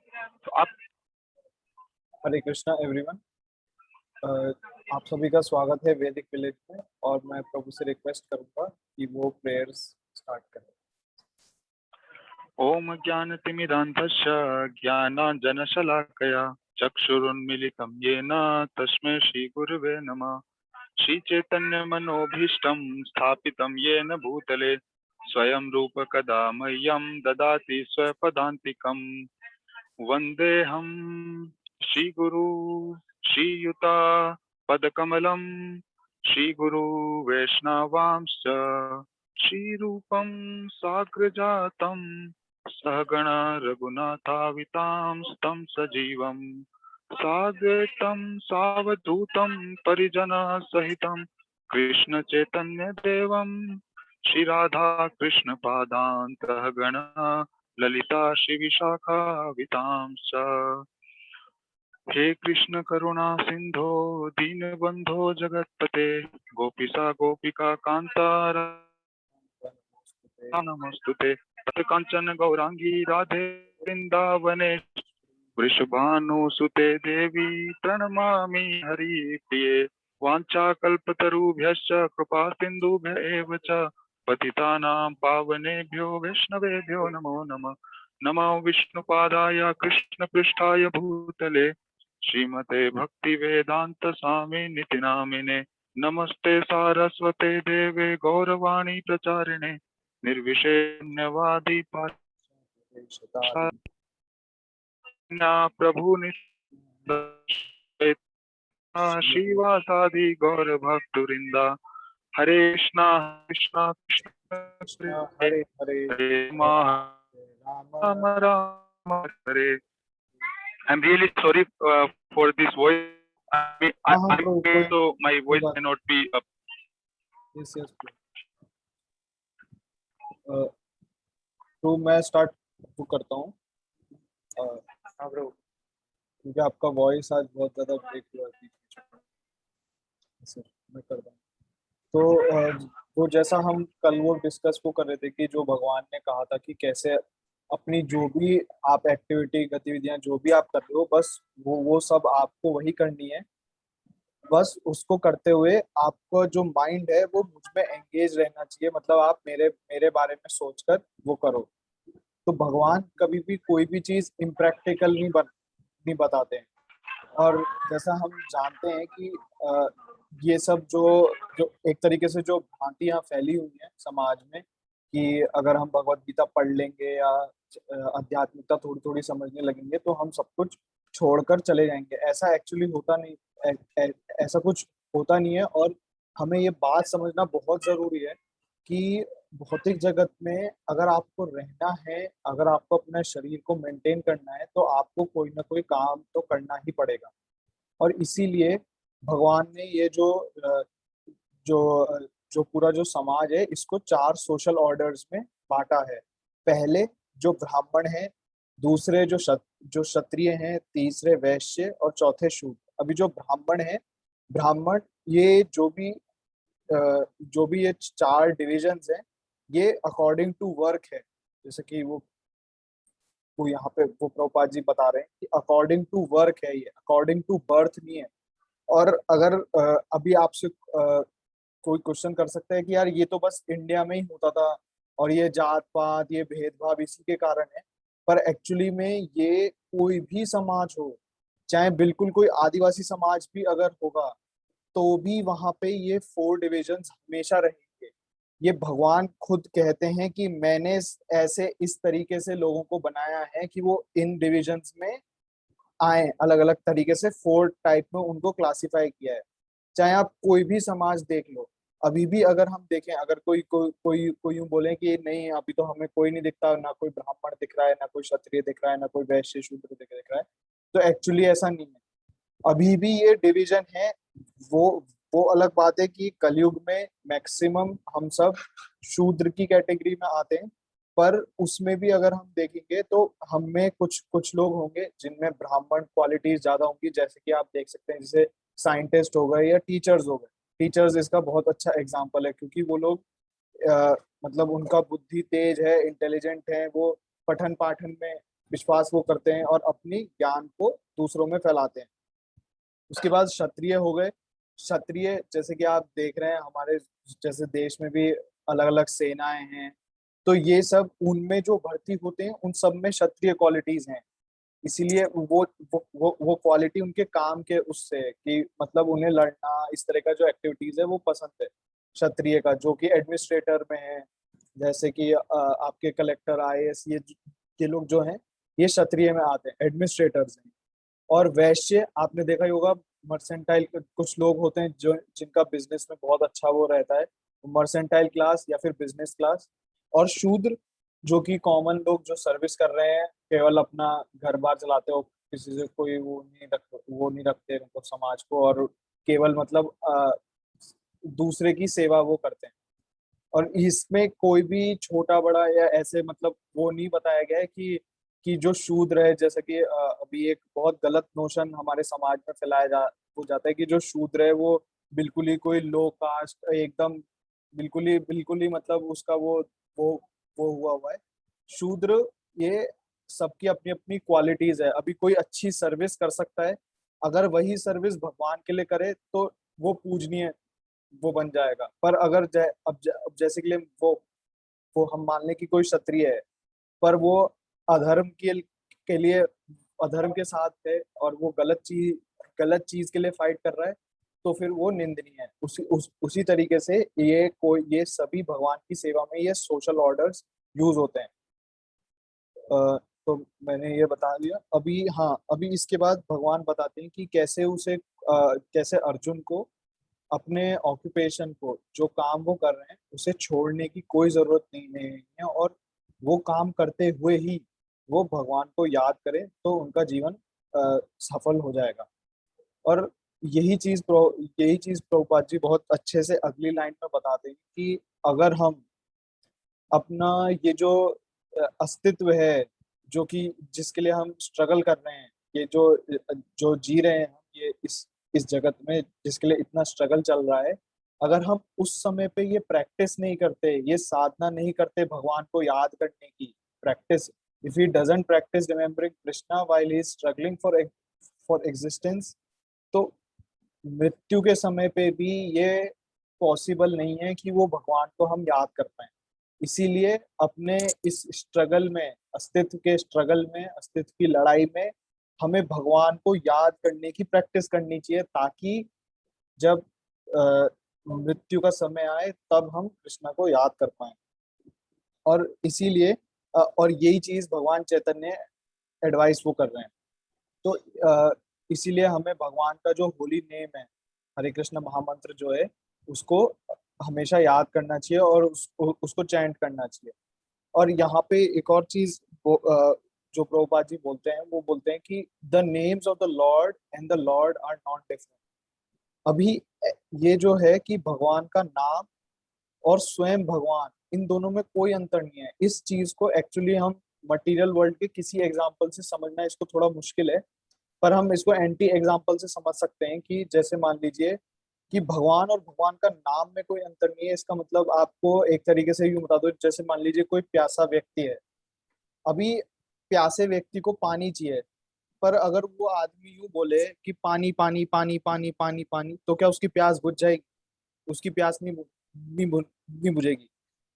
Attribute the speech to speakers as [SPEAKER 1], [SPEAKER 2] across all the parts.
[SPEAKER 1] तो आप
[SPEAKER 2] हरे कृष्णा एवरीवन। आप सभी का स्वागत है वैदिक विलेज में, और मैं प्रभु से रिक्वेस्ट करूंगा कि वो प्रेयर्स स्टार्ट करें।
[SPEAKER 1] ओम ज्ञानतिमिरान्धस्य ज्ञानाञ्जनशलाकया चक्षुरुन्मीलितं येन तस्मै श्रीगुरुवे नमः। श्रीचैतन्यमनोभीष्टं स्थापितं येन भूतले स्वयं रूप कदा मह्यं ददाति स्वपदान्तिकम्। वन्देऽहं श्रीगुरु श्रीयुता पदकमलं श्रीगुरु वैष्णवांश्च श्रीरूपं साग्रजातं सहगणा रघुनाथावितां तं सजीवं साद्वैतं सावधूतं परिजनसहितं कृष्णचैतन्यदेवं श्रीराधा कृष्णपादान्तःगणा ललिता श्रीविशाखावितां च। हे कृष्ण करुणा सिंधो दीनबंधो जगत्पते गोपीसा गोपिका कांता नमस्तुते कांचन गौरांगी राधे वृंदावने वृषभानुसुते देवी प्रणमामि हरिप्रिये वाञ्छाकल्पतरुभ्यश्च कृपा सिन्धुभ्य एव च पतितानां पावनेभ्यो वैष्णवेभ्यो नमो नमः। नमो विष्णुपादाय कृष्णपृष्ठाय भूतले श्रीमते भक्तिवेदांत स्वामी निति नामिने नमस्ते सारस्वते देवे गौरवाणी प्रचारिणे निर्विशेषण्यवादी प्रभु श्रीवासादि गौर भक्तवृंदा हरे कृष्णा कृष्णा कृष्ण
[SPEAKER 2] हरे हरे
[SPEAKER 1] हरे राम राम हरे। I'm really sorry for this voice. So my voice may not be up.
[SPEAKER 2] Yes, तो मैं स्टार्ट करता हूँ क्योंकि आपका वॉइस आज बहुत ज़्यादा ब्रेक हुआ है। मैं करता हूँ। तो वो जैसा हम कल वो डिस्कस वो कर रहे थे कि जो भगवान ने कहा था कि कैसे अपनी जो भी आप एक्टिविटी गतिविधियां जो भी आप कर रहे हो, बस वो सब आपको वही करनी है। बस उसको करते हुए आपका जो माइंड है वो मुझ में एंगेज रहना चाहिए, मतलब आप मेरे मेरे बारे में सोचकर वो करो। तो भगवान कभी भी कोई भी चीज इम्प्रैक्टिकल नहीं बताते हैं। और जैसा हम जानते हैं कि ये सब जो जो एक तरीके से जो भ्रांतियां फैली हुई हैं समाज में कि अगर हम भगवत गीता पढ़ लेंगे या आध्यात्मिकता थोड़ी थोड़ी समझने लगेंगे तो हम सब कुछ छोड़कर चले जाएंगे, ऐसा एक्चुअली होता नहीं। ऐसा कुछ होता नहीं है। और हमें ये बात समझना बहुत जरूरी है कि भौतिक जगत में अगर आपको रहना है, अगर आपको अपने शरीर को मेंटेन करना है, तो आपको कोई ना कोई काम तो करना ही पड़ेगा। और इसीलिए भगवान ने ये जो जो पूरा जो समाज है इसको 4 सोशल ऑर्डर्स में बांटा है। पहले जो ब्राह्मण है, दूसरे जो क्षत्रिय हैं, तीसरे वैश्य और चौथे शूद्र। अभी जो ब्राह्मण है, ब्राह्मण ये जो भी ये 4 डिविजन्स हैं, ये अकॉर्डिंग टू वर्क है। जैसे कि वो यहाँ पे वो प्रभुपाद जी बता रहे हैं कि अकॉर्डिंग टू वर्क है, ये अकॉर्डिंग टू बर्थ नहीं है। और अगर अभी आपसे कोई क्वेश्चन कर सकता है कि यार ये तो बस इंडिया में ही होता था और ये जात पात ये भेदभाव इसी के कारण है। पर एक्चुअली में ये कोई भी समाज हो, चाहे बिल्कुल कोई आदिवासी समाज भी अगर होगा, तो भी वहां पे ये 4 डिविजन्स हमेशा रहेंगे। ये भगवान खुद कहते हैं कि मैंने ऐसे इस तरीके से लोगों को बनाया है कि वो इन डिविजन्स में आए, अलग अलग तरीके से 4 टाइप में उनको क्लासिफाई किया है। चाहे आप कोई भी समाज देख लो, अभी भी अगर हम देखें, अगर कोई कोई कोई कोई यूं बोले कि नहीं अभी तो हमें कोई नहीं दिखता, ना कोई ब्राह्मण दिख रहा है, ना कोई क्षत्रिय दिख रहा है, ना कोई वैश्य शूद्र दिख रहा है, तो एक्चुअली ऐसा नहीं है। अभी भी ये डिवीजन है। वो वो अलग बात है कि कलयुग में मैक्सिमम हम सब शूद्र की कैटेगरी में आते हैं, पर उसमें भी अगर हम देखेंगे तो हम में कुछ कुछ लोग होंगे जिनमें ब्राह्मण क्वालिटीज ज्यादा होंगी। जैसे कि आप देख सकते हैं, जैसे साइंटिस्ट हो गए या टीचर्स हो गए। टीचर्स इसका बहुत अच्छा एग्जाम्पल है, क्योंकि वो लोग मतलब उनका बुद्धि तेज है, इंटेलिजेंट है, वो पठन पाठन में विश्वास वो करते हैं और अपनी ज्ञान को दूसरों में फैलाते हैं। उसके बाद क्षत्रिय हो गए। क्षत्रिय जैसे कि आप देख रहे हैं हमारे जैसे देश में भी अलग अलग सेनाएं हैं, तो ये सब उनमें जो भर्ती होते हैं उन सब में क्षत्रिय क्वालिटीज हैं। इसीलिए वो क्वालिटी उनके काम के उससे है कि मतलब उन्हें लड़ना इस तरह का जो एक्टिविटीज है वो पसंद है क्षत्रिय का, जो कि एडमिनिस्ट्रेटर में है। जैसे कि आपके कलेक्टर आईएएस ये लोग जो हैं ये क्षत्रिय में आते हैं, एडमिनिस्ट्रेटर्स हैं। और वैश्य आपने देखा ही होगा, मर्सेंटाइल कुछ लोग होते हैं जो जिनका बिजनेस में बहुत अच्छा वो रहता है, मर्सेंटाइल क्लास या फिर बिजनेस क्लास। और शूद्र जो कि कॉमन लोग जो सर्विस कर रहे हैं, केवल अपना घर बार चलाते हो, किसी से कोई वो नहीं रखते उनको समाज को, और केवल मतलब दूसरे की सेवा वो करते हैं। और इसमें कोई भी छोटा बड़ा या ऐसे मतलब वो नहीं बताया गया है कि जो शूद्र है, जैसे कि अभी एक बहुत गलत नोशन हमारे समाज में फैलाया जा हो जाता है कि जो शूद्र है वो बिल्कुल ही कोई लो कास्ट एकदम, बिल्कुल ही मतलब उसका वो वो हुआ हुआ है। शूद्र ये सबकी अपनी अपनी क्वालिटीज है। अभी कोई अच्छी सर्विस कर सकता है, अगर वही सर्विस भगवान के लिए करे तो वो पूजनीय वो बन जाएगा। पर अगर अब जैसे कि वो हम मान लें कि कोई क्षत्रिय है, पर वो अधर्म के लिए अधर्म के साथ है और वो गलत चीज के लिए फाइट कर रहा है, तो फिर वो निंदनीय है। उसी तरीके से ये सभी भगवान की सेवा में ये सोशल ऑर्डर्स यूज होते हैं। तो मैंने ये बता दिया अभी। हाँ, अभी इसके बाद भगवान बताते हैं कि कैसे अर्जुन को अपने ऑक्यूपेशन को, जो काम वो कर रहे हैं उसे छोड़ने की कोई जरूरत नहीं है, और वो काम करते हुए ही वो भगवान को याद करें तो उनका जीवन सफल हो जाएगा। और यही चीज प्रभुपाद जी बहुत अच्छे से अगली लाइन में बताते हैं कि अगर हम अपना ये जो अस्तित्व है, जो कि जिसके लिए हम स्ट्रगल कर रहे हैं, ये जो जी रहे हैं हम ये इस जगत में जिसके लिए इतना स्ट्रगल चल रहा है, अगर हम उस समय पे ये प्रैक्टिस नहीं करते, ये साधना नहीं करते भगवान को याद करने की practice, if he doesn't practice remembering Krishna while he is struggling for existence, तो मृत्यु के समय पे भी ये पॉसिबल नहीं है कि वो भगवान को हम याद कर पाए। इसीलिए अपने इस स्ट्रगल में, अस्तित्व की लड़ाई में हमें भगवान को याद करने की प्रैक्टिस करनी चाहिए, ताकि जब मृत्यु का समय आए तब हम कृष्णा को याद कर पाए। और इसीलिए और यही चीज भगवान चैतन्य एडवाइस वो कर रहे हैं। तो इसीलिए हमें भगवान का जो होली नेम है, हरे कृष्ण महामंत्र जो है, उसको हमेशा याद करना चाहिए और उसको चैंट करना चाहिए। और यहाँ पे एक और चीज जो प्रभुपाद जी बोलते हैं, वो बोलते हैं कि the names of the Lord and the Lord are not different. अभी ये जो है कि भगवान का नाम और स्वयं भगवान, इन दोनों में कोई अंतर नहीं है। इस चीज को एक्चुअली हम मटेरियल वर्ल्ड के किसी एग्जाम्पल से समझना इसको थोड़ा मुश्किल है, पर हम इसको एंटी एग्जाम्पल से समझ सकते हैं कि जैसे मान लीजिए कि भगवान और भगवान का नाम में कोई अंतर नहीं है। इसका मतलब आपको एक तरीके से यूं बता दो, जैसे मान लीजिए कोई प्यासा व्यक्ति है, अभी प्यासे व्यक्ति को पानी चाहिए, पर अगर वो आदमी यूं बोले कि पानी पानी पानी पानी पानी पानी, तो क्या उसकी प्यास बुझ जाएगी? उसकी प्यास नहीं बुझेगी।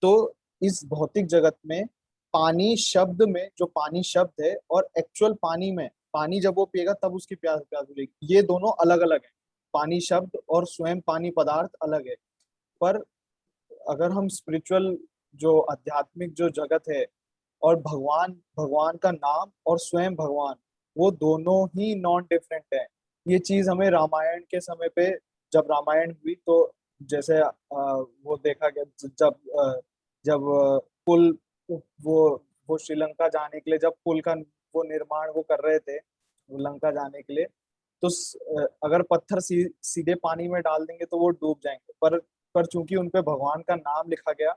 [SPEAKER 2] तो इस भौतिक जगत में पानी शब्द में, जो पानी शब्द है, और एक्चुअल पानी में, पानी जब वो पिएगा तब उसकी प्यास प्यास बुझेगी, ये दोनों अलग अलग है। पानी शब्द और स्वयं पानी पदार्थ अलग है। पर अगर हम स्पिरिचुअल जो आध्यात्मिक जो जगत है, और भगवान भगवान का नाम और स्वयं भगवान, वो दोनों ही नॉन डिफरेंट है। ये चीज हमें रामायण के समय पे, जब रामायण हुई तो जैसे वो देखा गया, जब पुल, वो श्रीलंका जाने के लिए जब पुल का वो निर्माण वो कर रहे थे लंका जाने के लिए, तो अगर पत्थर सीधे पानी में डाल देंगे तो वो डूब जाएंगे, पर चूंकि उनपे भगवान का नाम लिखा गया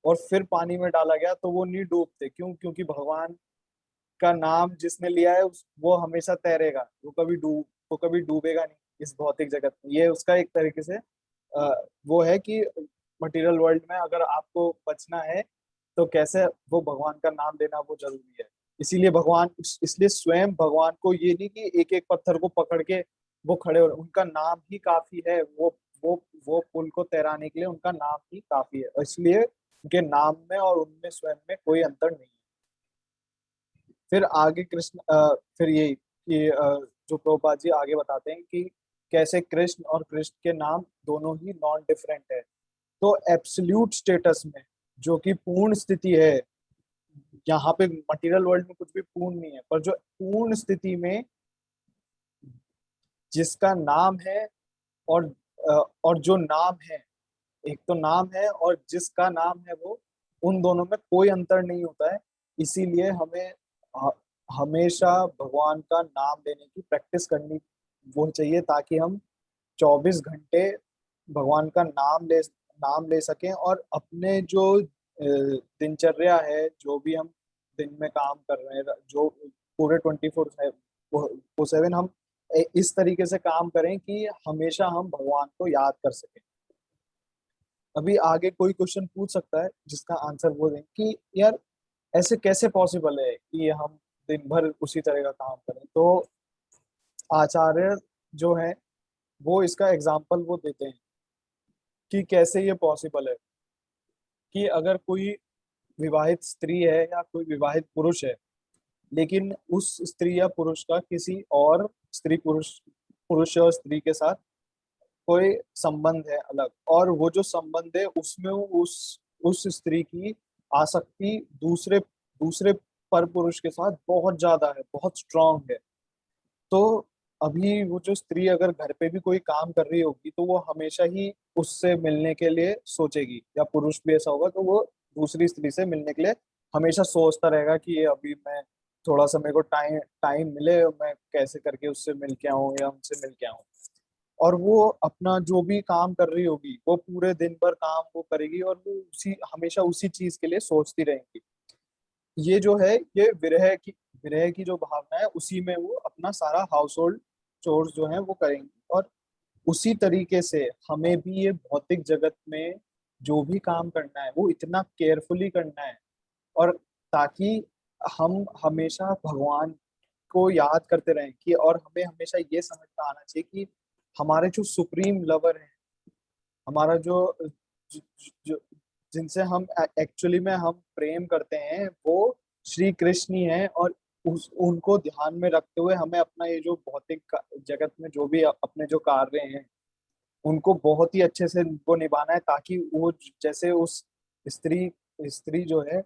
[SPEAKER 2] और फिर पानी में डाला गया तो वो नहीं डूबते। क्यों? क्योंकि भगवान का नाम जिसने लिया है वो हमेशा तैरेगा, वो कभी डूबेगा नहीं इस भौतिक जगत में। ये उसका एक तरीके से वो है कि मटेरियल वर्ल्ड में अगर आपको बचना है तो कैसे वो भगवान का नाम लेना वो जरूरी है। इसीलिए भगवान, इसलिए स्वयं भगवान को ये नहीं कि एक एक पत्थर को पकड़ के वो खड़े हो, उनका नाम ही काफी है। वो पुल को तैराने के लिए उनका नाम ही काफी है, और इसलिए उनके नाम में और उनमें स्वयं में कोई अंतर नहीं है। फिर आगे कृष्ण फिर ये जो प्रभुपाद जी आगे बताते हैं कि कैसे कृष्ण और कृष्ण के नाम दोनों ही नॉन डिफरेंट है। तो एब्सोल्यूट स्टेटस में, जो कि पूर्ण स्थिति है, यहाँ पे मटेरियल वर्ल्ड में कुछ भी पूर्ण नहीं है, पर जो पूर्ण स्थिति में जिसका नाम है, और और जो नाम है, एक तो नाम है और जिसका नाम है, वो उन दोनों में कोई अंतर नहीं होता है। इसीलिए हमें ह- हमेशा भगवान का नाम लेने की प्रैक्टिस करनी वो चाहिए, ताकि हम 24 घंटे भगवान का नाम ले सकें, और अपने जो दिनचर्या है, जो भी हम दिन में काम कर रहे हैं, जो पूरे 24/7 हम इस तरीके से काम करें कि हमेशा हम भगवान को याद कर सकें। अभी आगे कोई क्वेश्चन पूछ सकता है जिसका आंसर वो दें कि यार ऐसे कैसे पॉसिबल है कि हम दिन भर उसी तरह का काम करें। तो आचार्य जो है वो इसका एग्जाम्पल वो देते हैं कि कैसे ये पॉसिबल है, कि अगर कोई विवाहित स्त्री है या कोई विवाहित पुरुष है, लेकिन उस स्त्री या पुरुष का किसी और स्त्री पुरुष पुरुष और स्त्री के साथ कोई संबंध है अलग, और वो जो संबंध है उसमें उस स्त्री की आसक्ति दूसरे दूसरे पर पुरुष के साथ बहुत ज्यादा है, बहुत स्ट्रांग है। तो अभी वो जो स्त्री अगर घर पे भी कोई काम कर रही होगी, तो वो हमेशा ही उससे मिलने के लिए सोचेगी, या पुरुष भी ऐसा होगा तो वो दूसरी स्त्री से मिलने के लिए हमेशा सोचता रहेगा कि ये अभी मैं थोड़ा सा मेरे को टाइम टाइम मिले, मैं कैसे करके उससे मिल के आऊं या उनसे मिल के आऊं। और वो अपना जो भी काम कर रही होगी, वो पूरे दिन भर काम वो करेगी, और वो उसी हमेशा उसी चीज के लिए सोचती रहेंगी। ये जो है, ये विरह की जो भावना है, उसी में वो अपना सारा हाउस होल्ड चोर्स जो है वो करेंगी। और उसी तरीके से हमें भी ये भौतिक जगत में जो भी काम करना है वो इतना केयरफुली करना है, और ताकि हम हमेशा भगवान को याद करते रहें, कि और हमें हमेशा ये समझ में आना चाहिए कि हमारे जो सुप्रीम लवर है, हमारा जो, जो जिनसे हम एक्चुअली में हम प्रेम करते हैं, वो श्री कृष्ण ही है। और उनको ध्यान में रखते हुए हमें अपना ये जो भौतिक जगत में जो भी अपने जो कार्य हैं, उनको बहुत ही अच्छे से उनको निभाना है, ताकि वो जैसे उस स्त्री स्त्री जो है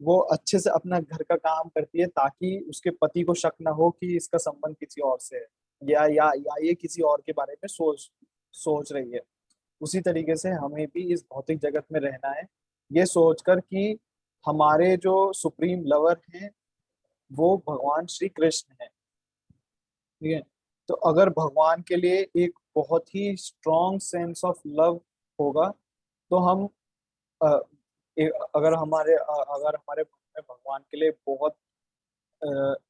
[SPEAKER 2] वो अच्छे से अपना घर का काम करती है, ताकि उसके पति को शक ना हो कि इसका संबंध किसी और से है, या ये किसी और के बारे में सोच सोच रही है। उसी तरीके से हमें भी इस भौतिक जगत में रहना है, ये सोचकर कि हमारे जो सुप्रीम लवर हैं वो भगवान श्री कृष्ण है। ठीक है। तो अगर भगवान के लिए एक बहुत ही स्ट्रॉन्ग सेंस ऑफ लव होगा, तो हम अ, अगर हमारे मन में भगवान के लिए बहुत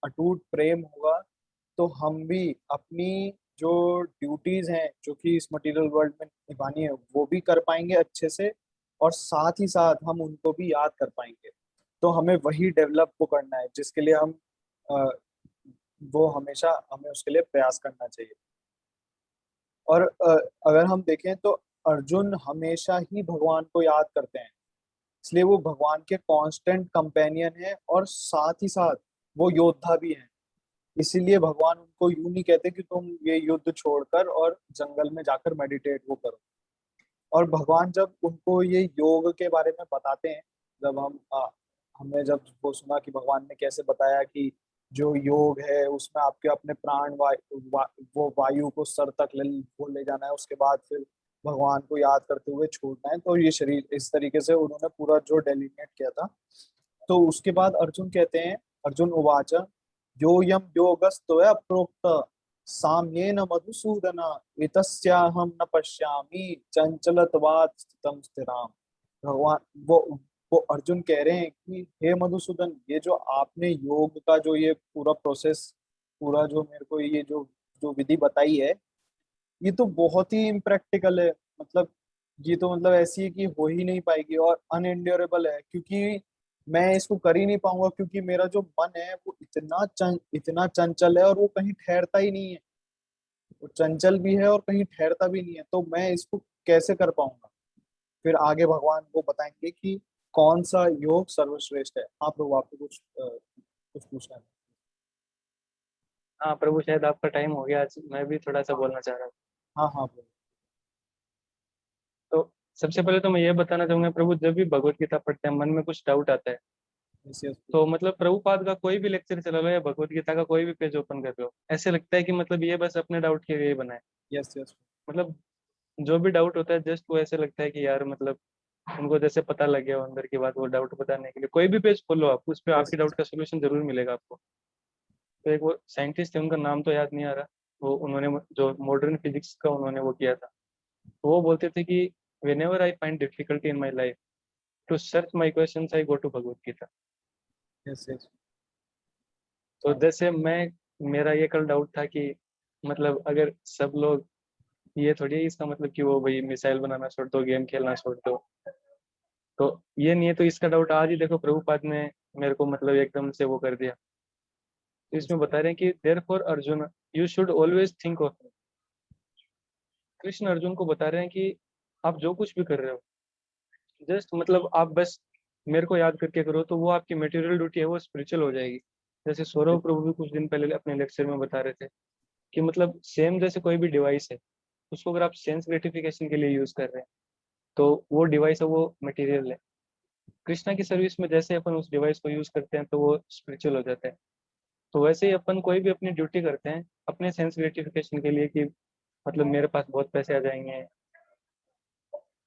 [SPEAKER 2] अटूट प्रेम होगा, तो हम भी अपनी जो ड्यूटीज हैं जो कि इस मटेरियल वर्ल्ड में निभानी है वो भी कर पाएंगे अच्छे से, और साथ ही साथ हम उनको भी याद कर पाएंगे। तो हमें वही डेवलप को करना है जिसके लिए हम अ, वो हमेशा हमें उसके लिए प्रयास करना चाहिए। और अगर हम देखें तो अर्जुन हमेशा ही भगवान को याद करते हैं, इसलिए वो भगवान के कांस्टेंट कंपेनियन है, और साथ ही साथ वो योद्धा भी हैं। इसीलिए भगवान उनको यूं नहीं कहते कि तुम ये युद्ध छोड़कर और जंगल में जाकर मेडिटेट वो करो। और भगवान जब उनको ये योग के बारे में बताते हैं, जब हमने जब वो सुना कि भगवान ने कैसे बताया कि जो योग है उसमें आपके अपने प्राण वो वायु को सर तक वो ले जाना है, उसके बाद फिर भगवान को याद करते हुए छोड़ना है, तो ये शरीर इस तरीके से उन्होंने पूरा जो डेलिनेट किया था। तो उसके बाद अर्जुन कहते हैं, अर्जुन उवाच यो यम योगस्त्वया प्रोक्त साम्येन मधुसूदन एतस्याहं न पश्यामि चंचलत्वात् स्थितं स्थिराम। भगवान वो अर्जुन कह रहे हैं कि हे मधुसूदन, ये जो आपने योग का जो ये पूरा प्रोसेस, पूरा जो मेरे को ये जो जो विधि बताई है, ये तो बहुत ही इम्प्रैक्टिकल है। मतलब ये तो मतलब ऐसी है कि हो ही नहीं पाएगी, और अनएंड्योरेबल है, क्योंकि मैं इसको कर ही नहीं पाऊंगा, क्योंकि मेरा जो मन है वो इतना चंचल है, और वो कहीं ठहरता ही नहीं है। वो चंचल भी है और कहीं ठहरता भी नहीं है, तो मैं इसको कैसे कर पाऊंगा? फिर आगे भगवान वो बताएंगे कि कौन सा योग सर्वश्रेष्ठ है। हाँ प्रभु, आपको कुछ पूछना है?
[SPEAKER 3] हाँ प्रभु, शायद आपका टाइम हो गया, आज मैं भी थोड़ा सा
[SPEAKER 2] हाँ
[SPEAKER 3] बोलना चाह रहा हूँ।
[SPEAKER 2] हाँ हाँ प्रभु।
[SPEAKER 3] तो सबसे पहले तो मैं ये बताना चाहूंगा प्रभु, जब भी भगवत गीता पढ़ते हैं मन में कुछ डाउट आता है,
[SPEAKER 2] यस यस
[SPEAKER 3] तो मतलब प्रभुपाद का कोई भी लेक्चर चला लो या भगवत गीता का कोई भी पेज ओपन कर लो, ऐसे लगता है कि मतलब ये बस अपने डाउट के लिए बना है।
[SPEAKER 2] यस यस
[SPEAKER 3] मतलब जो भी डाउट होता है जस्ट वो ऐसे लगता है कि यार मतलब उनको जैसे पता लग गया हो अंदर की बात, वो डाउट बताने के लिए कोई भी पेज खोलो आप, उस पर
[SPEAKER 2] यस
[SPEAKER 3] आपकी डाउट का सोल्यूशन जरूर मिलेगा आपको। तो एक वो साइंटिस्ट थे, उनका नाम तो याद नहीं आ रहा, वो उन्होंने जो मॉडर्न फिजिक्स का उन्होंने वो किया था, तो वो बोलते थे कि whenever I find difficulty in my life to search my question I go to Bhagavad Gita.
[SPEAKER 2] Yes yes.
[SPEAKER 3] तो
[SPEAKER 2] हाँ
[SPEAKER 3] जैसे मैं, मेरा ये कल डाउट था कि मतलब अगर सब लोग, ये थोड़ी है इसका मतलब कि वो भाई मिसाइल बनाना छोड़ दो, गेम खेलना छोड़ दो, तो ये नहीं है। तो इसका डाउट आज ही देखो प्रभुपाद ने मेरे को मतलब एकदम से वो कर दिया। तो इसमें बता रहे हैं कि therefore Arjun you should always think of, Krishna Arjun को बता रहे हैं कि आप जो कुछ भी कर रहे हो, जस्ट मतलब आप बस मेरे को याद करके करो, तो वो आपकी मटेरियल ड्यूटी है वो स्पिरिचुअल हो जाएगी। जैसे सौरभ प्रभु भी कुछ दिन पहले अपने लेक्चर में बता रहे थे कि मतलब सेम जैसे कोई भी डिवाइस है, उसको अगर आप सेंस ग्रेटिफिकेशन के लिए यूज कर रहे हैं, तो वो डिवाइस है वो मटेरियल है। कृष्णा की सर्विस में जैसे अपन उस डिवाइस को यूज करते हैं तो वो स्पिरिचुअल हो जाता है। तो वैसे ही अपन कोई भी अपनी ड्यूटी करते हैं अपने सेंस ग्रेटिफिकेशन के लिए, कि मतलब मेरे पास बहुत पैसे आ जाएंगे,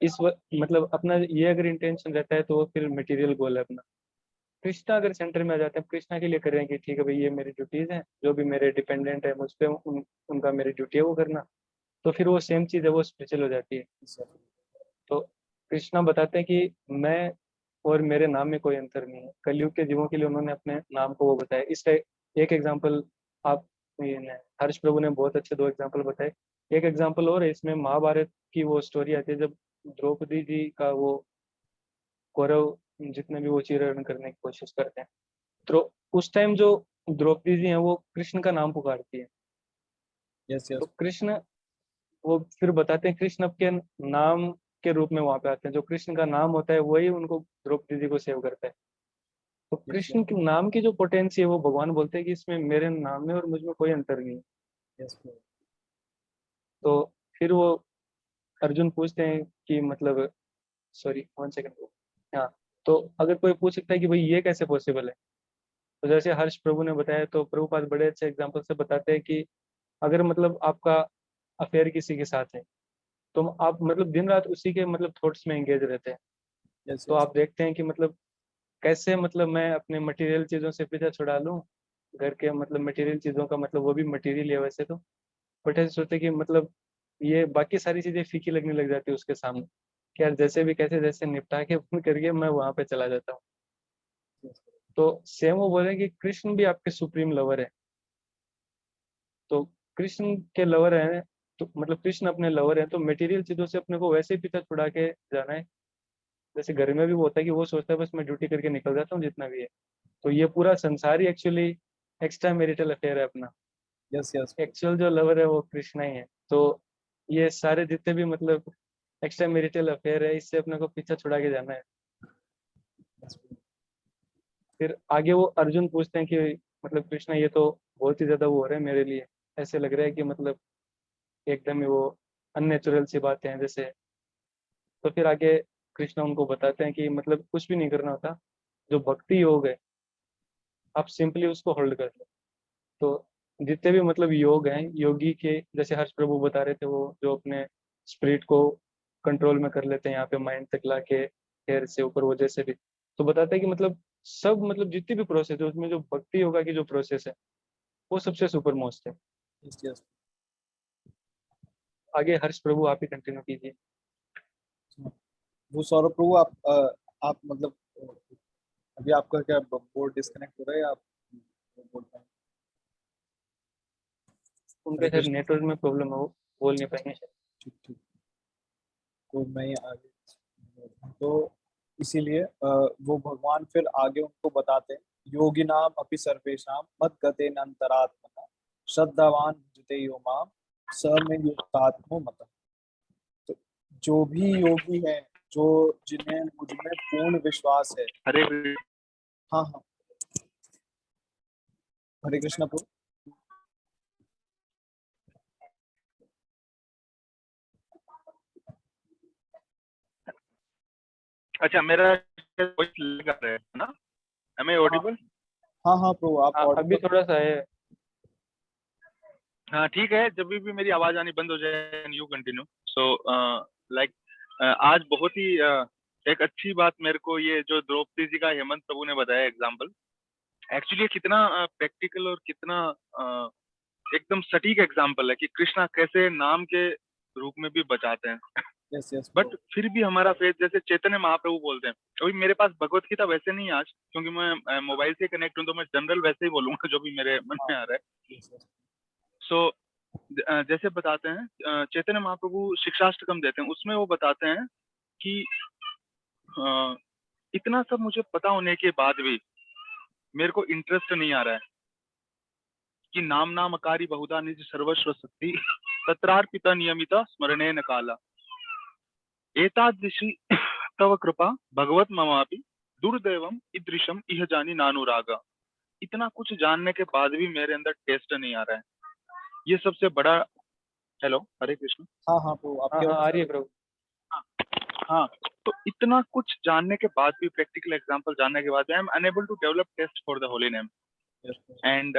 [SPEAKER 3] मतलब अपना ये अगर इंटेंशन रहता है तो वो फिर मटेरियल गोल है अपना। कृष्णा अगर सेंटर में आ जाते हैं, कृष्णा के लिए कर रहे हैं कि ठीक है भाई ये मेरी ड्यूटीज हैं, जो भी मेरे डिपेंडेंट है मुझ पे उनका मेरी ड्यूटी है वो करना, तो फिर वो सेम चीज़ है वो स्पिरिचुअल हो जाती है।
[SPEAKER 2] Yes yes.
[SPEAKER 3] तो कृष्णा बताते हैं कि मैं और मेरे नाम में कोई अंतर नहीं है। कलयुग के जीवों के लिए उन्होंने अपने नाम को वो बताया। इसका एक एग्जाम्पल आप, हर्ष प्रभु ने बहुत अच्छे दो एग्जाम्पल बताए। एक एग्जाम्पल और है इसमें, महाभारत की वो स्टोरी आती है जब द्रौपदी जी का वो कौरव जितने भी वो चीरहरण करने की कोशिश करते हैं, तो उस टाइम जो द्रौपदी जी हैं वो कृष्ण का नाम पुकारती है।
[SPEAKER 2] यस
[SPEAKER 3] तो
[SPEAKER 2] यस।
[SPEAKER 3] कृष्ण, वो फिर बताते हैं कृष्ण के नाम के रूप में वहां पे आते हैं, जो कृष्ण का नाम होता है वही उनको द्रौपदी जी को सेव करता है। तो
[SPEAKER 2] यस
[SPEAKER 3] कृष्ण के नाम की जो पोटेंसी है वो भगवान बोलते हैं कि इसमें मेरे नाम में और मुझ में कोई अंतर नहीं है।
[SPEAKER 2] यस।
[SPEAKER 3] तो फिर वो अर्जुन पूछते हैं कि मतलब, सॉरी वन सेकंड, हाँ, तो अगर कोई पूछ सकता है कि भाई ये कैसे पॉसिबल है, तो जैसे हर्ष प्रभु ने बताया, तो प्रभुपाद बड़े अच्छे एग्जाम्पल से बताते हैं कि अगर मतलब आपका अफेयर किसी के साथ है, तो आप मतलब दिन रात उसी के मतलब थॉट्स में एंगेज रहते हैं।
[SPEAKER 2] यस
[SPEAKER 3] तो
[SPEAKER 2] यस।
[SPEAKER 3] आप देखते हैं कि मतलब कैसे मतलब मैं अपने मटेरियल चीज़ों से पीछा छुड़ा लूँ, घर के मतलब मटेरियल चीज़ों का मतलब वो भी मटेरियल है वैसे तो, बट ऐसे सोचते कि मतलब ये बाकी सारी चीज़ें फीकी लगने लग जाती है उसके सामने, कि यार जैसे भी कैसे जैसे निपटा के करके मैं वहां पे चला जाता हूँ। तो सेम वो बोले कि कृष्ण भी आपके सुप्रीम लवर है। तो कृष्ण के लवर हैं, तो मतलब कृष्ण अपने लवर हैं, तो मटेरियल चीजों से अपने को वैसे ही पीछा छुड़ा के जाना है। जैसे घर में भी वो होता है कि वो सोचता है बस मैं ड्यूटी करके निकल जाता हूँ जितना भी है, तो ये पूरा संसार ही एक्चुअली एक्स्ट्रा मैरिटल अफेयर है अपना।
[SPEAKER 2] Yes yes.
[SPEAKER 3] एक्चुअल जो लवर है वो कृष्णा ही है। तो ये सारे जितने भी मतलब एक्स्ट्रा मैरिटल अफेयर है, इससे अपने को पीछा छुड़ा के जाना है। फिर आगे वो अर्जुन पूछते हैं कि मतलब कृष्णा ये तो बहुत ही ज्यादा वो हो रहा है मेरे लिए, ऐसे लग रहा है कि मतलब एकदम ही वो अननेचुरल सी बातें हैं जैसे। तो फिर आगे कृष्णा उनको बताते हैं कि मतलब कुछ भी नहीं करना होता, जो भक्ति योग है आप सिंपली उसको होल्ड कर लो। तो जितने भी मतलब योग हैं योगी के, जैसे हर्ष प्रभु बता रहे थे वो जो अपने स्पिरिट को कंट्रोल में कर लेते हैं यहाँ पे माइंड तक ला के हेयर से ऊपर वो जैसे भी, तो बताते हैं कि मतलब सब मतलब जितनी भी प्रोसेस है उसमें जो भक्ति योगा की जो प्रोसेस है वो सबसे सुपर मोस्ट है।
[SPEAKER 2] Yes yes.
[SPEAKER 3] आगे हर्ष प्रभु आप ही कंटिन्यू कीजिए।
[SPEAKER 2] वो सौरभ प्रभु, आप मतलब अभी आपका क्या बोर्ड डिस्कनेक्ट हो रहा है, या आप बोल पाएंगे?
[SPEAKER 3] उनके
[SPEAKER 2] हरे
[SPEAKER 3] शायद
[SPEAKER 2] कृष्ण।
[SPEAKER 3] नेटवर्क में प्रॉब्लम है, वो बोल नहीं पाएंगे शायद।
[SPEAKER 2] ठीक ठीक। तो मैं आगे तो इसीलिए वो भगवान फिर आगे उनको बताते हैं, योगिनाम अपि सर्वेषां मत गते अंतरात्मना श्रद्धावान भजते यो माम स में युक्तात्मो मतः। तो जो भी योगी है, जो जिन्हें मुझ में पूर्ण विश्वास है।
[SPEAKER 1] हरे
[SPEAKER 2] हाँ हाँ, हरे कृष्णा पुर।
[SPEAKER 1] अच्छा, मेरा वॉइस लग रहा है ना? Am I audible?
[SPEAKER 2] हाँ हाँ प्रभु, आप
[SPEAKER 3] अभी
[SPEAKER 2] audible।
[SPEAKER 3] थोड़ा सा है।
[SPEAKER 1] हाँ ठीक है, जब भी मेरी आवाज आनी बंद हो जाए यू कंटिन्यू। सो लाइक आज बहुत ही एक अच्छी बात मेरे को ये जो द्रौपदी जी का हेमंत प्रभु ने बताया एग्जाम्पल, एक्चुअली कितना प्रैक्टिकल और कितना एकदम सटीक एग्जाम्पल है कि कृष्णा कैसे नाम के रूप में भी बचाते हैं।
[SPEAKER 2] यस यस
[SPEAKER 1] बट फिर भी हमारा फेथ, जैसे चैतन्य महाप्रभु बोलते हैं, अभी मेरे पास भगवत गीता वैसे नहीं है आज, क्योंकि मैं मोबाइल से कनेक्ट हूँ, तो मैं जनरल वैसे ही बोलूंगा जो भी मेरे मन में आ रहा है। सो जैसे बताते हैं चैतन्य महाप्रभु शिक्षाष्टकम देते हैं, उसमें वो बताते हैं कि अ, इतना सब मुझे पता होने के बाद भी मेरे को इंटरेस्ट नहीं आ रहा है कि नाम नाम अकारी बहुधा निज सर्वस्व शक्ति तत्रार्पिता नियमिता स्मरणे न काला एतादृशी तव कृपा भगवत ममापि दुर्दैवम ईदृशम इह जानी नानुरागा। इतना कुछ जानने के बाद भी मेरे अंदर टेस्ट नहीं आ रहा है, ये सबसे बड़ा। हेलो, हरे कृष्ण।
[SPEAKER 2] हाँ हाँ प्रभु,
[SPEAKER 3] हाँ
[SPEAKER 2] आपकी
[SPEAKER 3] हाँ, आ
[SPEAKER 2] आवाज
[SPEAKER 3] रही है प्रभु।
[SPEAKER 1] हाँ, तो इतना कुछ जानने के बाद भी, प्रैक्टिकल एग्जांपल जानने के बाद भी, I am unable to develop taste for the holy name. And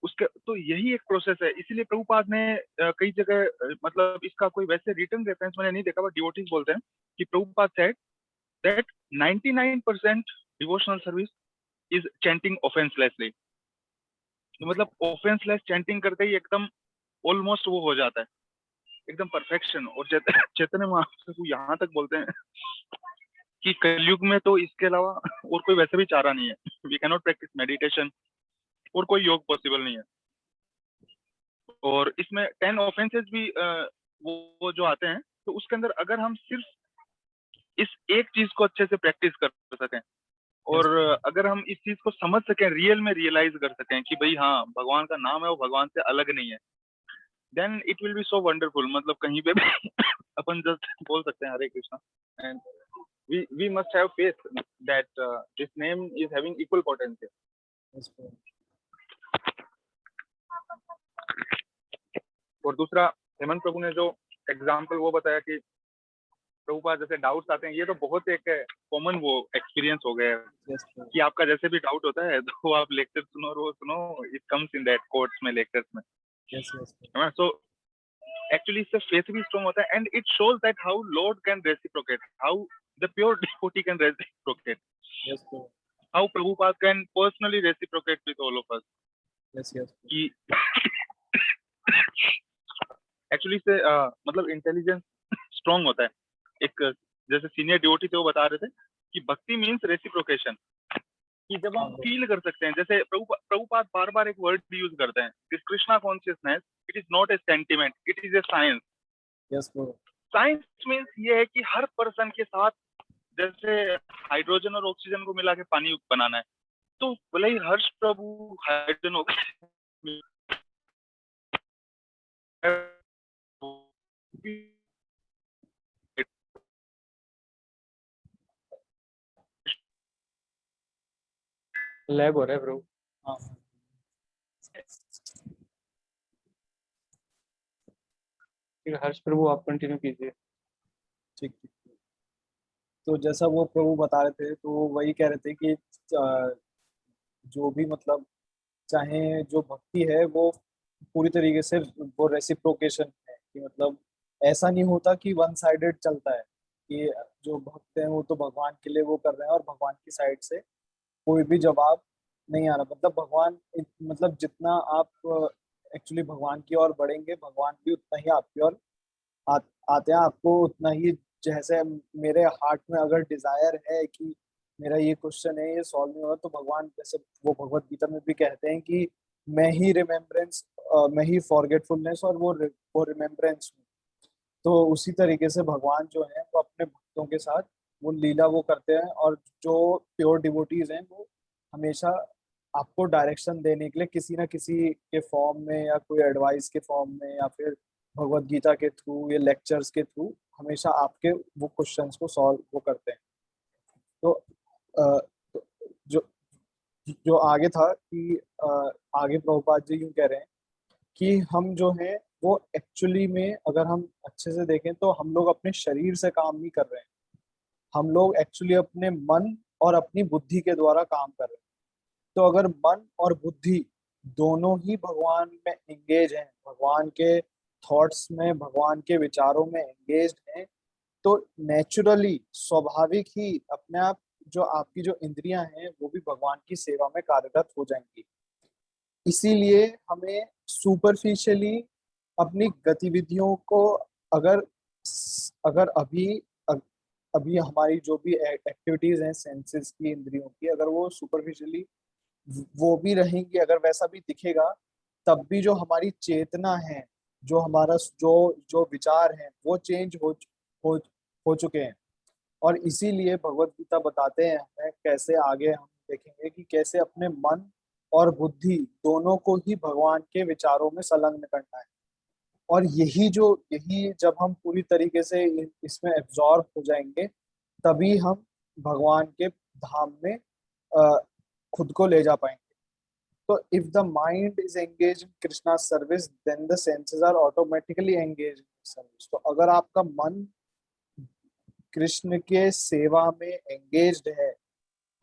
[SPEAKER 1] उसके तो यही एक प्रोसेस है। इसीलिए प्रभुपाद ने कई जगह मतलब इसका कोई वैसे रिटर्न रेफरेंस मैंने नहीं देखा, बट डिवोटीज बोलते हैं कि Prabhupada said that 99% devotional service is chanting offencelessly. मतलब ऑफेंसलेस चैंटिंग करते ही एकदम ऑलमोस्ट वो हो जाता है, एकदम परफेक्शन। और चैतन्य महाप्रभु यहाँ तक बोलते हैं कि कलयुग में तो इसके अलावा और कोई वैसे भी चारा नहीं है। We can not practice meditation और कोई योग पॉसिबल नहीं है। और इसमें 10 ऑफेंसेस भी वो जो आते हैं, तो उसके अंदर अगर हम सिर्फ इस एक चीज को अच्छे से प्रैक्टिस कर सकें, और अगर हम इस चीज को समझ सकें, रियल में रियलाइज कर सकें कि भाई हाँ, भगवान का नाम है, वो भगवान से अलग नहीं है, then it will be so wonderful. मतलब कहीं पे भी अपन जस्ट बोल सकते हैं Hare Krishna, and we must have faith that this name is having equal potential. और दूसरा, हेमंत प्रभु ने जो एग्जाम्पल वो बताया कि प्रभुपाद जैसे डाउट्स आते हैं, ये तो बहुत एक कॉमन वो एक्सपीरियंस हो गया है कि आपका जैसे भी डाउट होता है तो आप लेक्चर सुनो और वो सुनो, it comes in that courts में, लेक्चर्स में। सो एक्चुअली इससे फेथ भी स्ट्रॉन्ग होता है, and it shows that how Lord can reciprocate, how the pure devotee can reciprocate, how Prabhupada can personally reciprocate with all of us. कि actually से मतलब intelligence strong होता है। एक जैसे सीनियर डिवोटी थे, वो बता रहे थे कि भक्ति मीन्स रेसिप्रोकेशन, कि जब हम फील कर सकते हैं। जैसे प्रभुपाद बार बार एक वर्ड यूज करते हैं, this Krishna consciousness, it is not a sentiment, it is a science. Science means ये है कि हर पर्सन के साथ जैसे हाइड्रोजन और ऑक्सीजन को मिला के पानी बनाना है, तो भले ही हर्ष प्रभु हाइड्रोजन ऑक्सीजन
[SPEAKER 3] लैग हो रहा है प्रभु।
[SPEAKER 2] हाँ
[SPEAKER 3] ठीक है, हर्ष प्रभु आप कंटिन्यू कीजिए।
[SPEAKER 2] ठीक ठीक। तो जैसा वो प्रभु बता रहे थे, तो वो वही कह रहे थे कि जो भी मतलब चाहे जो भक्ति है वो पूरी तरीके से वो रेसिप्रोकेशन है, कि मतलब ऐसा नहीं होता कि वन साइडेड चलता है, कि जो भक्त हैं वो तो भगवान के लिए वो कर रहे हैं और भगवान की साइड से कोई भी जवाब नहीं आ रहा। मतलब भगवान मतलब जितना आप एक्चुअली भगवान की ओर बढ़ेंगे, भगवान भी उतना ही आपकी ओर आ, आते हैं। आपको उतना ही, जैसे मेरे हार्ट में अगर डिजायर है कि मेरा ये क्वेश्चन है, ये सॉल्व नहीं हो रहा, तो भगवान जैसे वो भगवत गीता में भी कहते हैं कि मैं ही रिमेम्बरेंस, मैं ही फॉरगेटफुलनेस और वो रिमेम्बरेंस हूँ। तो उसी तरीके से भगवान जो है वो अपने भक्तों के साथ वो लीला वो करते हैं, और जो प्योर डिवोटीज हैं वो हमेशा आपको डायरेक्शन देने के लिए किसी ना किसी के फॉर्म में या कोई एडवाइस के फॉर्म में या फिर भगवत गीता के थ्रू या लेक्चर्स के थ्रू हमेशा आपके वो क्वेश्चंस को सॉल्व वो करते हैं। तो अ, तो जो जो आगे था कि आगे प्रभुपाद जी यूं कह रहे हैं कि हम जो है वो एक्चुअली में अगर हम अच्छे से देखें तो हम लोग अपने शरीर से काम नहीं कर रहे हैं, हम लोग एक्चुअली अपने मन और अपनी बुद्धि के द्वारा काम कर रहे हैं। तो अगर मन और बुद्धि दोनों ही भगवान में एंगेज हैं, भगवान के थॉट्स में, भगवान के विचारों में एंगेज हैं, तो नेचुरली स्वाभाविक ही अपने आप जो आपकी जो इंद्रियां हैं वो भी भगवान की सेवा में कार्यरत हो जाएंगी। इसीलिए हमें सुपरफिशियली अपनी गतिविधियों को अगर अगर अभी हमारी जो भी एक्टिविटीज हैं सेंसेस की, इंद्रियों की, अगर वो सुपरफिशियली वो भी रहेंगी, अगर वैसा भी दिखेगा, तब भी जो हमारी चेतना है, जो हमारा जो जो विचार है वो चेंज हो हो चुके हैं। और इसीलिए भगवत गीता बताते हैं हमें कैसे, आगे हम देखेंगे कि कैसे अपने मन और बुद्धि दोनों को ही भगवान के विचारों में संलग्न करना है। और यही जब हम पूरी तरीके से इसमें एब्जॉर्ब हो जाएंगे, तभी हम भगवान के धाम में अ, खुद को ले जा पाएंगे। तो if the mind is engage in Krishna service then the senses are automatically engage in service. तो अगर आपका मन कृष्ण के सेवा में एंगेज्ड है,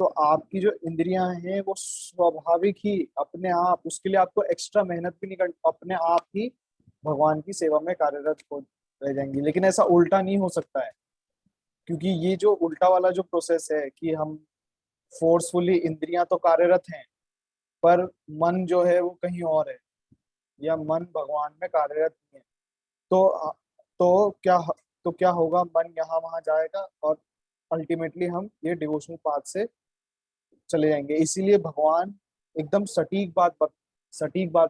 [SPEAKER 2] तो आपकी जो इंद्रियां हैं वो स्वाभाविक ही अपने आप, उसके लिए आपको एक्स्ट्रा मेहनत भी नहीं करनी, अपने आप ही भगवान की सेवा में कार्यरत हो रह जाएंगी। लेकिन ऐसा उल्टा नहीं हो सकता है, क्योंकि ये जो उल्टा वाला जो प्रोसेस है कि हम फोर्सफुली, इंद्रियां तो कार्यरत हैं पर मन जो है वो कहीं और है, या मन भगवान में कार्यरत नहीं है, तो क्या तो क्या होगा, मन यहाँ वहां जाएगा और अल्टीमेटली हम ये डिवोशनल पाथ से चले जाएंगे। इसीलिए भगवान एकदम सटीक बात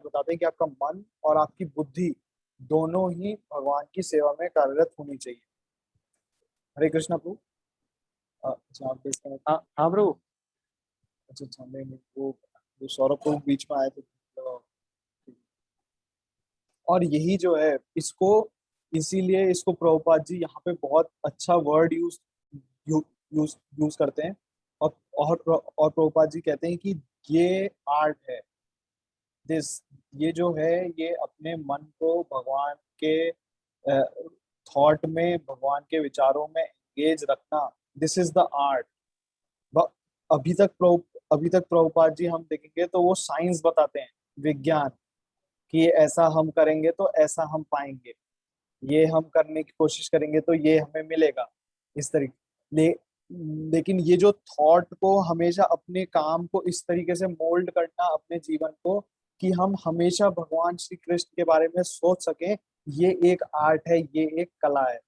[SPEAKER 2] बताते हैं कि आपका मन और आपकी बुद्धि दोनों ही भगवान की सेवा में कार्यरत होनी चाहिए। हरे कृष्णा प्रभु। अच्छा, आप डिस्कनेक्ट।
[SPEAKER 3] हाँ हाँ ब्रो।
[SPEAKER 2] अच्छा अच्छा, नहीं नहीं, वो सौरभ प्रभु बीच में आए थे तो। और यही जो है इसको, इसीलिए इसको प्रभुपाद जी यहाँ पे बहुत अच्छा वर्ड यू, यूज यूज करते हैं। और और प्रभुपाद जी कहते हैं कि ये आर्ट है, दिस, ये जो है ये अपने मन को भगवान के थॉट में, भगवान के विचारों में एंगेज रखना, दिस इज द आर्ट। अभी तक प्रभुपाद जी हम देखेंगे तो वो साइंस बताते हैं, विज्ञान, कि ऐसा हम करेंगे तो ऐसा हम पाएंगे, ये हम करने की कोशिश करेंगे तो ये हमें मिलेगा, इस तरीके लेकिन ये जो थॉट को हमेशा अपने काम को इस तरीके से मोल्ड करना, अपने जीवन को, कि हम हमेशा भगवान श्री कृष्ण के बारे में सोच सकें, ये एक आर्ट है, ये एक कला है।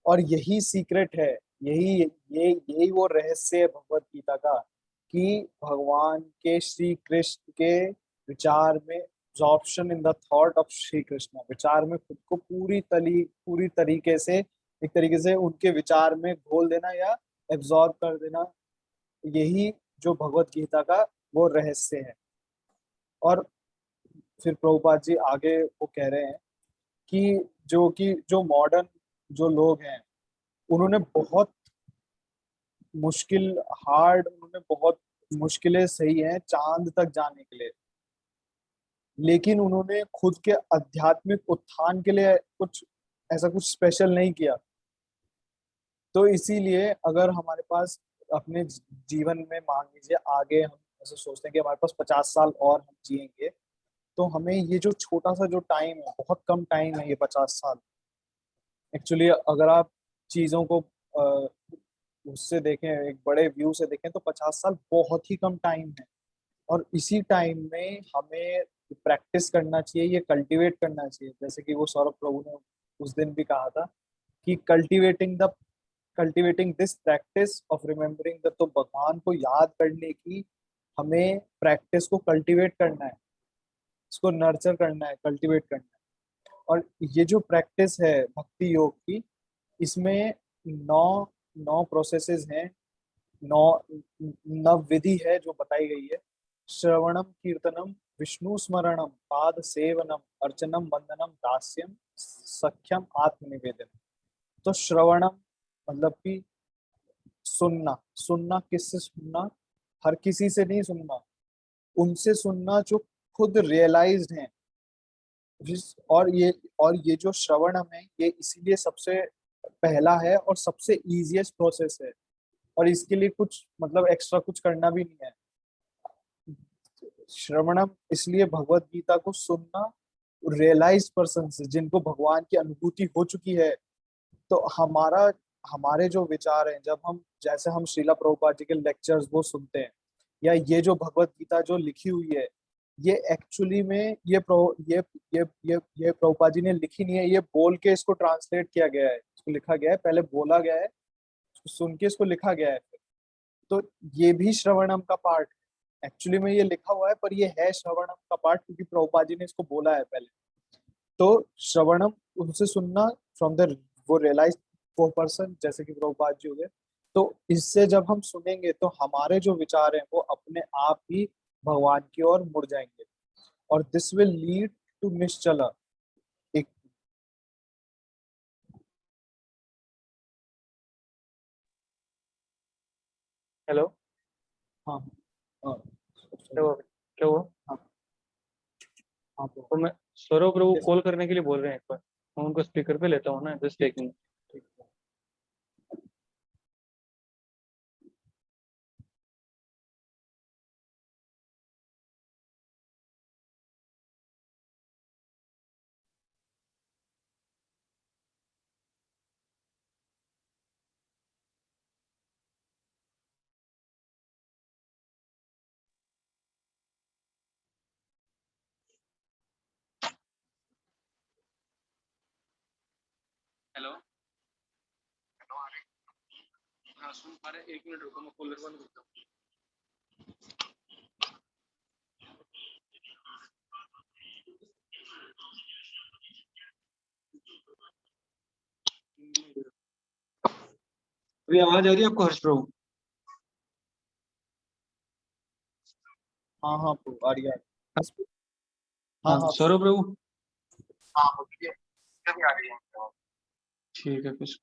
[SPEAKER 2] और यही सीक्रेट है, यही वो रहस्य है भगवत गीता का, कि भगवान के, श्री कृष्ण के विचार में, absorption in the thought of Shri Krishna, विचार में खुद को पूरी तरीके से, एक तरीके से उनके विचार में घोल देना या एब्जॉर्ब कर देना, यही जो भगवत गीता का वो रहस्य है। और फिर प्रभुपाद जी आगे वो कह रहे हैं कि जो मॉडर्न जो लोग हैं, उन्होंने बहुत उन्होंने बहुत मुश्किलें सही हैं चांद तक जाने के लिए, लेकिन उन्होंने खुद के आध्यात्मिक उत्थान के लिए कुछ स्पेशल नहीं किया। तो इसीलिए अगर हमारे पास अपने जीवन में, मान लीजिए आगे हम ऐसे सोचते हैं कि हमारे पास 50 साल और हम जिएंगे, तो हमें ये जो छोटा सा जो टाइम है, बहुत कम टाइम है ये 50 साल। एक्चुअली अगर आप चीजों को अ, उससे देखें, एक बड़े व्यू से देखें, तो 50 साल बहुत ही कम टाइम है। और इसी टाइम में हमें प्रैक्टिस करना चाहिए, ये कल्टीवेट करना चाहिए, जैसे कि वो सौरभ प्रभु ने उस दिन भी कहा था कि cultivating this practice of remembering the, तो भगवान को याद करने की हमें प्रैक्टिस को कल्टीवेट करना है, इसको नर्चर करना है, कल्टीवेट करना है। और ये जो प्रैक्टिस है भक्ति योग की, इसमें 9 9 प्रोसेसेस हैं, 9 नव विधि है जो बताई गई है। श्रवणम कीर्तनम विष्णु स्मरणम पाद सेवनम अर्चनम वंदनम दास्यम सख्यम आत्मनिवेदन। तो श्रवणम मतलब कि सुनना। सुनना किससे सुनना? हर किसी से नहीं सुनना, उनसे सुनना जो खुद रियलाइज्ड हैं। और ये जो श्रवणम है ये इसीलिए सबसे पहला है और सबसे इजीएस्ट प्रोसेस है, और इसके लिए कुछ मतलब एक्स्ट्रा कुछ करना भी नहीं है। श्रवणम इसलिए भगवत गीता को सुनना रियलाइज्ड पर्सन से, जिनको भगवान की अनुभूति हो चुकी है। तो हमारे जो विचार हैं, जब हम जैसे हम श्रीला प्रभुपाद जी के लेक्चर्स वो सुनते हैं, या ये जो भगवत गीता जो लिखी हुई है, ये एक्चुअली में ये प्रभुपाद जी ने लिखी नहीं है, ये बोल के इसको ट्रांसलेट किया गया है, इसको लिखा गया है, पहले बोला गया है, सुन के इसको लिखा गया है। तो ये भी श्रवणम का पार्ट है। एक्चुअली में ये लिखा हुआ है पर ये है श्रवणम का पार्ट, क्योंकि प्रभुपाद जी ने इसको बोला है पहले। तो श्रवणम उनसे सुनना फ्रॉम द वो रियलाइज वो पर्सन, जैसे कि प्रभुपाद जी हो गए। तो इससे जब हम सुनेंगे तो हमारे जो विचार हैं वो अपने आप ही भगवान की ओर मुड़ जाएंगे, और दिस विल लीड टू निश्चला। एक
[SPEAKER 3] हेलो,
[SPEAKER 2] हाँ हाँ
[SPEAKER 3] क्या हुआ? क्या हुआ?
[SPEAKER 2] हाँ हाँ
[SPEAKER 3] तो मैं सौरभ प्रभु
[SPEAKER 2] yes,
[SPEAKER 3] कॉल करने के लिए बोल रहे हैं, एक बार मैं उनको स्पीकर पे लेता हूँ ना, जस्ट एक मिनट।
[SPEAKER 2] ठीक है।
[SPEAKER 3] हेलो, हाँ सुन पा रहे? एक मिनट रुको, मैं कॉलर बंद करता हूँ। अभी आवाज आ रही है आपको हर्ष प्रभु?
[SPEAKER 2] हाँ हाँ प्रभु, आ रही है। हाँ
[SPEAKER 3] हाँ
[SPEAKER 2] हाँ
[SPEAKER 3] सौरभ प्रभु,
[SPEAKER 2] हाँ बोलिए, आ रही है।
[SPEAKER 3] ठीक है, कुछ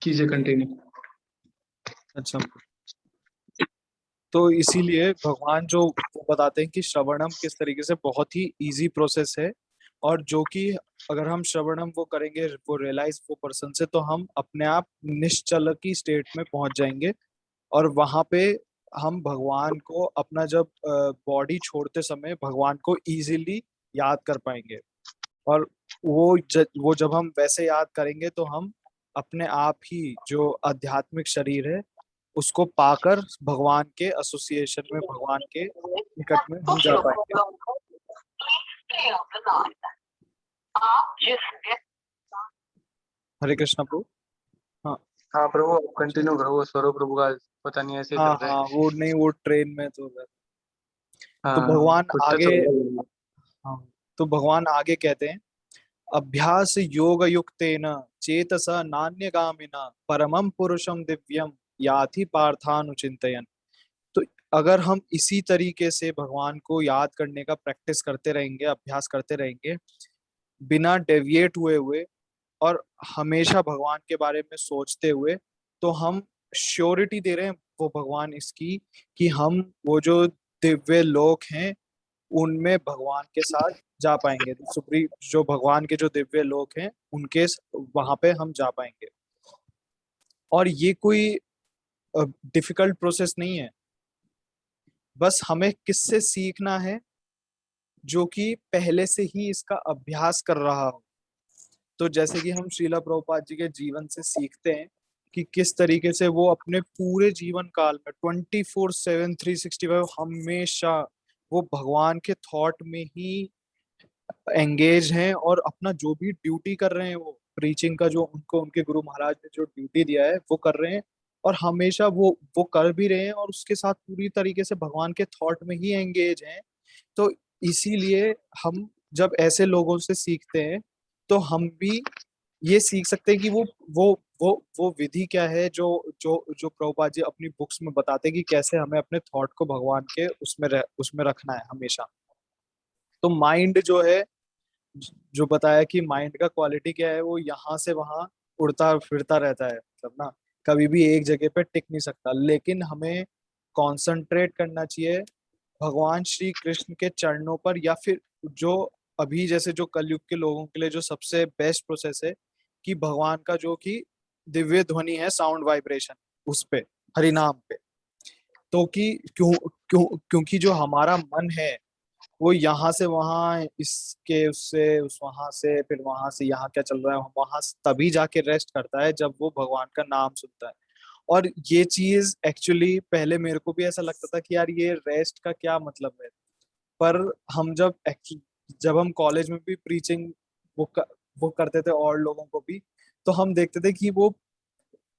[SPEAKER 3] कीजिए कंटिन्यू।
[SPEAKER 2] अच्छा, तो इसीलिए भगवान जो वो बताते हैं कि श्रवणम किस तरीके से बहुत ही इजी प्रोसेस है, और जो कि अगर हम श्रवणम वो करेंगे वो रियलाइज वो पर्सन से, तो हम अपने आप निश्चल की स्टेट में पहुंच जाएंगे। और वहां पे हम भगवान को अपना जब बॉडी छोड़ते समय भगवान को इजीली याद कर पाएंगे। और वो जब हम वैसे याद करेंगे तो हम अपने आप ही जो आध्यात्मिक शरीर है उसको पाकर भगवान के एसोसिएशन में, भगवान के निकट में हम जा पाएंगे। हरे कृष्णा प्रभु। हाँ
[SPEAKER 3] हाँ प्रभु, कंटिन्यू करो, वो सौरभ प्रभु का पता नहीं ऐसे ही
[SPEAKER 2] हाँ
[SPEAKER 3] चल रहा है।
[SPEAKER 2] हाँ, वो नहीं, वो ट्रेन में तो
[SPEAKER 3] हाँ,
[SPEAKER 2] भगवान
[SPEAKER 3] कुछ टच
[SPEAKER 2] आगे,
[SPEAKER 3] हो गया।
[SPEAKER 2] हाँ, तो भगवान आगे कहते हैं, अभ्यास योग युक्तेन चेतसा नान्यगामिना परमम पुरुषम दिव्यम याति पार्थानुचिंतयन्। तो अगर हम इसी तरीके से भगवान को याद करने का प्रैक्टिस करते रहेंगे, अभ्यास करते रहेंगे, बिना डेविएट हुए हुए और हमेशा भगवान के बारे में सोचते हुए, तो हम श्योरिटी दे रहे हैं वो भगवान इसकी कि हम वो जो दिव्य लोक हैं उनमें भगवान के साथ जा पाएंगे। सुप्री जो भगवान के जो दिव्य लोक हैं उनके वहां पे हम जा पाएंगे। और ये कोई डिफिकल्ट प्रोसेस नहीं है, बस हमें किससे सीखना है? जो कि पहले से ही इसका अभ्यास कर रहा हो। तो जैसे कि हम श्रीला प्रभुपाद जी के जीवन से सीखते हैं कि किस तरीके से वो अपने पूरे जीवन काल में 24/7 365 हमेशा वो भगवान के थॉट में ही एंगेज हैं, और अपना जो भी ड्यूटी कर रहे हैं, वो प्रीचिंग का जो उनको उनके गुरु महाराज ने जो ड्यूटी दिया है वो कर रहे हैं। और हमेशा वो कर भी रहे हैं, और उसके साथ पूरी तरीके से भगवान के थॉट में ही एंगेज हैं। तो इसीलिए हम जब ऐसे लोगों से सीखते हैं तो हम भी ये सीख सकते हैं कि वो विधि क्या है जो जो जो प्रभुपाद जी अपनी बुक्स में बताते हैं कि कैसे हमें अपने थॉट को भगवान के उसमें रखना है हमेशा। तो माइंड जो है, जो बताया कि माइंड का क्वालिटी क्या है, वो यहाँ से वहां उड़ता फिरता रहता है, मतलब ना कभी भी एक जगह पे टिक नहीं सकता। लेकिन हमें कंसंट्रेट करना चाहिए भगवान श्री कृष्ण के चरणों पर, या फिर जो अभी जैसे जो कलयुग के लोगों के लिए जो सबसे बेस्ट प्रोसेस है कि भगवान का जो कि दिव्य ध्वनि है, साउंड वाइब्रेशन, उस पे, हरिनाम पे। तो कि क्योंकि जो हमारा मन है वो यहाँ से वहां, इसके उससे उस वहां से, फिर वहां से यहाँ क्या चल रहा है, वहां तभी जाके रेस्ट करता है जब वो भगवान का नाम सुनता है। और ये चीज एक्चुअली पहले मेरे को भी ऐसा लगता था कि यार ये रेस्ट का क्या मतलब है। पर हम जब हम कॉलेज में भी प्रीचिंग वो वो करते थे और लोगों को भी, तो हम देखते थे कि वो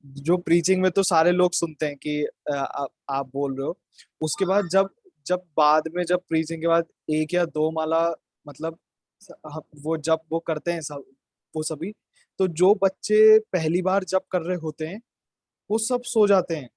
[SPEAKER 2] जो प्रीचिंग में तो सारे लोग सुनते हैं कि आप बोल रहे हो। उसके बाद जब जब बाद में जब प्रीचिंग के बाद एक या दो माला, मतलब वो जब वो करते हैं सब, वो सभी, तो जो बच्चे पहली बार जब कर रहे होते हैं वो सब सो जाते हैं।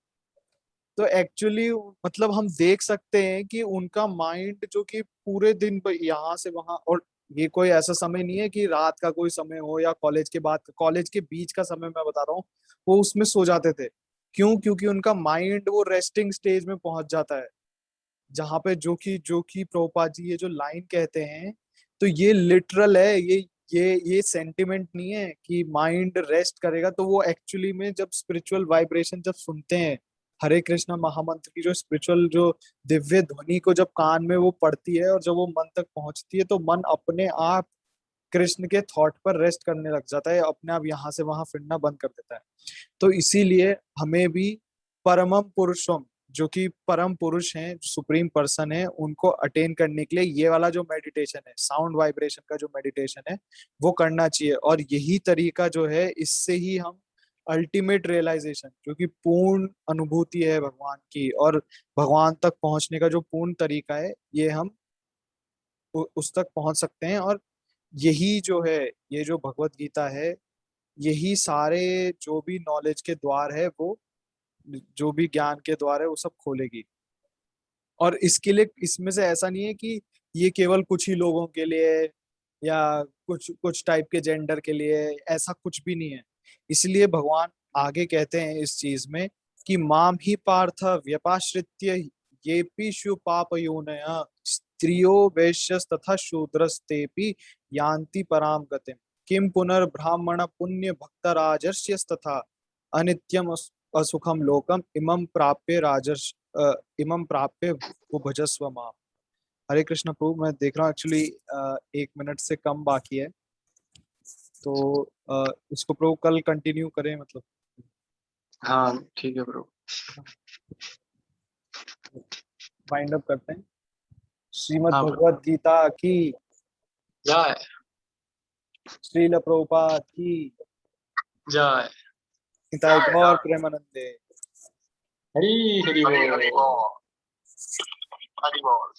[SPEAKER 2] तो एक्चुअली मतलब हम देख सकते हैं कि उनका माइंड जो कि पूरे दिन यहाँ से वहां, और ये कोई ऐसा समय नहीं है कि रात का कोई समय हो या कॉलेज के बाद, कॉलेज के बीच का समय मैं बता रहा हूँ, वो उसमें सो जाते थे। क्यों? क्योंकि उनका माइंड वो रेस्टिंग स्टेज में पहुंच जाता है, जहाँ पे जो कि प्रभुपाद जी ये जो लाइन कहते हैं, तो ये लिटरल है। ये सेंटिमेंट नहीं है कि माइंड रेस्ट करेगा। तो वो एक्चुअली में जब स्पिरिचुअल वाइब्रेशन जब सुनते हैं, हरे कृष्णा महामंत्र की जो स्पिरिचुअल जो दिव्य ध्वनि को जब कान में वो पड़ती है और जब वो मन तक पहुंचती है, तो मन अपने आप कृष्ण के थॉट पर रेस्ट करने लग जाता है, अपने आप यहाँ से वहां फिरना बंद कर देता है। तो इसीलिए हमें भी परमम पुरुषम, जो कि परम पुरुष हैं, सुप्रीम पर्सन है, उनको अटेन करने के लिए ये वाला जो मेडिटेशन है, साउंड वाइब्रेशन का जो मेडिटेशन है, वो करना चाहिए। और यही तरीका जो है, इससे ही हम अल्टीमेट रियलाइजेशन, जो कि पूर्ण अनुभूति है भगवान की, और भगवान तक पहुंचने का जो पूर्ण तरीका है, ये हम उस तक पहुंच सकते हैं। और यही जो है, ये जो भगवत गीता है, यही सारे जो भी नॉलेज के द्वार है, वो जो भी ज्ञान के द्वार है, वो सब खोलेगी। और इसके लिए, इसमें से ऐसा नहीं है कि ये केवल कुछ ही लोगों के लिए या कुछ कुछ टाइप के जेंडर के लिए, ऐसा कुछ भी नहीं है। इसलिए भगवान आगे कहते हैं इस चीज में कि माम ही पार्थ व्यपाश्रित्य येपिषु पापयोनय स्त्रियो वैश्यस तथा शूद्रस्तेपि यान्ति पराम गतिम किम पुनर्ब्राह्मण पुण्य भक्त राजर्ष्यस्तथा अनित्यम असुखम लोकम इमं प्राप्य वो भजस्व माम। हरे कृष्ण प्रभु, मैं देख रहा हूँ एक्चुअली 1 मिनट से कम बाकी है, तो इसको प्रभु कल कंटिन्यू करें, मतलब।
[SPEAKER 3] हाँ ठीक है ब्रो।
[SPEAKER 2] वाइंड अप करते हैं। श्रीमद्
[SPEAKER 3] हाँ ब्रो।
[SPEAKER 2] भगवत गीता की,
[SPEAKER 3] जय
[SPEAKER 2] श्रील प्रभुपाद की,
[SPEAKER 3] जय।
[SPEAKER 2] निताई गौर प्रेमानंदे।
[SPEAKER 3] हरी हरी बोल।
[SPEAKER 1] हरि बोल।